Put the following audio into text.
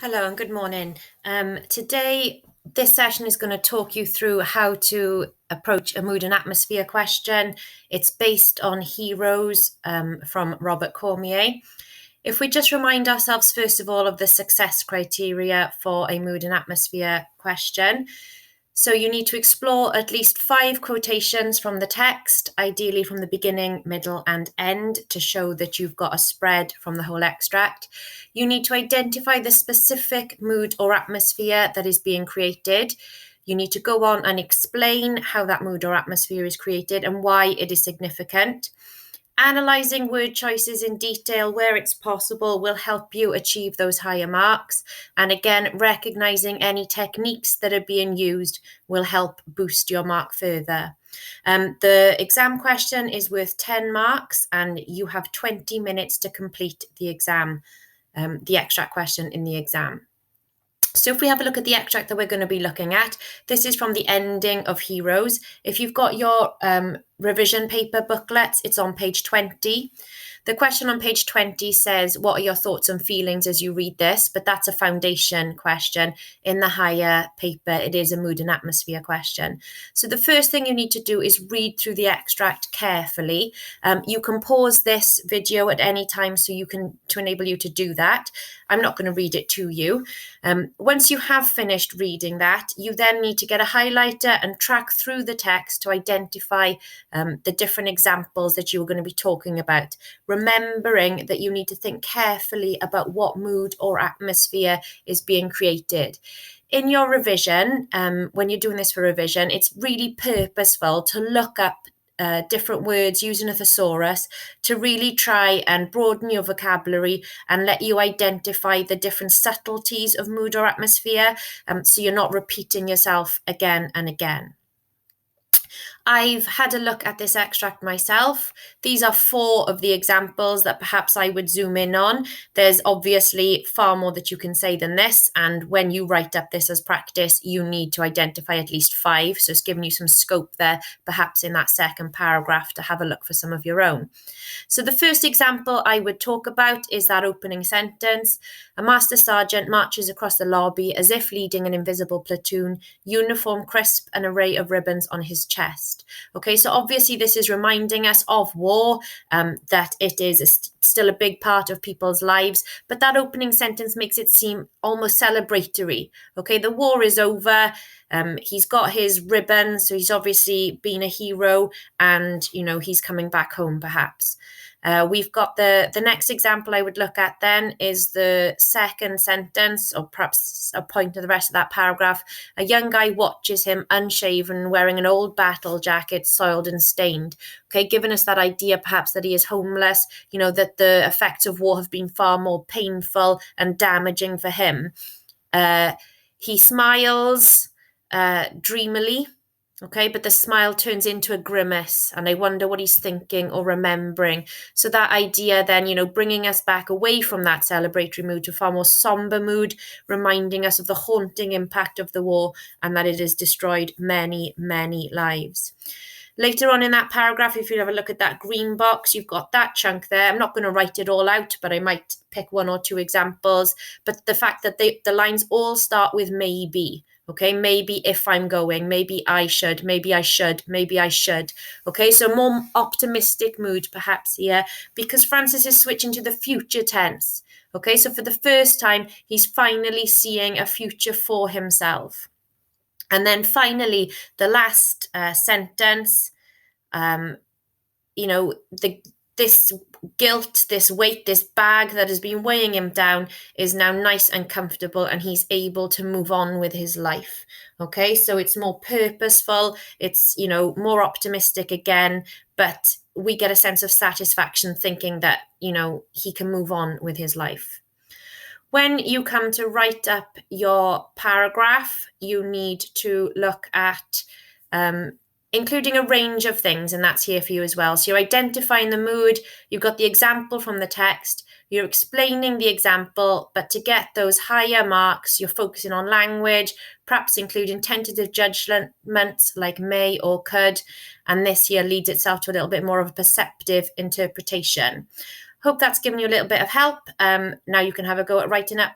Hello and good morning. Today, this session is going to talk you through how to approach a mood and atmosphere question. It's based on Heroes from Robert Cormier. If we just remind ourselves, first of all, of the success criteria for a mood and atmosphere question. So you need to explore at least 5 quotations from the text, ideally from the beginning, middle, and end, to show that you've got a spread from the whole extract. You need to identify the specific mood or atmosphere that is being created. You need to go on and explain how that mood or atmosphere is created and why it is significant. Analysing word choices in detail where it's possible will help you achieve those higher marks. And again, recognising any techniques that are being used will help boost your mark further. The exam question is worth 10 marks and you have 20 minutes to complete the exam, the extract question in the exam. So if we have a look at the extract that we're going to be looking at, this is from the ending of Heroes. If you've got your revision paper booklets, it's on page 20. The question on page 20 says, what are your thoughts and feelings as you read this? But that's a foundation question. In the higher paper, it is a mood and atmosphere question. So the first thing you need to do is read through the extract carefully. You can pause this video at any time to enable you to do that. I'm not going to read it to you. Once you have finished reading that, you then need to get a highlighter and track through the text to identify the different examples that you're going to be talking about, remembering that you need to think carefully about what mood or atmosphere is being created. In your revision, when you're doing this for revision, it's really purposeful to look up different words using a thesaurus to really try and broaden your vocabulary and let you identify the different subtleties of mood or atmosphere, so you're not repeating yourself again and again. I've had a look at this extract myself. These are 4 of the examples that perhaps I would zoom in on. There's obviously far more that you can say than this, and when you write up this as practice, you need to identify at least 5. So it's giving you some scope there, perhaps in that second paragraph, to have a look for some of your own. So the first example I would talk about is that opening sentence. A master sergeant marches across the lobby as if leading an invisible platoon, uniform crisp, an array of ribbons on his chest. Okay, so obviously this is reminding us of war, that it is still a big part of people's lives, but that opening sentence makes it seem almost celebratory. Okay, the war is over. He's got his ribbon, so he's obviously been a hero, and he's coming back home perhaps. We've got the next example I would look at then is the second sentence, or perhaps a point of the rest of that paragraph. A young guy watches him unshaven, wearing an old battle jacket, soiled and stained. Okay, giving us that idea perhaps that he is homeless, that the effects of war have been far more painful and damaging for him. He smiles dreamily. Okay, but the smile turns into a grimace, and I wonder what he's thinking or remembering. So that idea then, bringing us back away from that celebratory mood to a far more somber mood, reminding us of the haunting impact of the war and that it has destroyed many, many lives. Later on in that paragraph, if you have a look at that green box, you've got that chunk there. I'm not going to write it all out, but I might pick 1 or 2 examples. But the fact that the lines all start with maybe. Okay, maybe if I'm going, maybe I should, maybe I should, maybe I should. Okay, so more optimistic mood perhaps here, because Francis is switching to the future tense. Okay, so for the first time, he's finally seeing a future for himself. And then finally, the last sentence, this guilt, this weight, this bag that has been weighing him down is now nice and comfortable, and he's able to move on with his life. Okay, so it's more purposeful, it's more optimistic again, but we get a sense of satisfaction thinking that he can move on with his life. When you come to write up your paragraph, you need to look at including a range of things, and that's here for you as well. So you're identifying the mood, you've got the example from the text, you're explaining the example, but to get those higher marks, you're focusing on language, perhaps including tentative judgments like may or could, and this here leads itself to a little bit more of a perceptive interpretation. Hope that's given you a little bit of help. Now you can have a go at writing up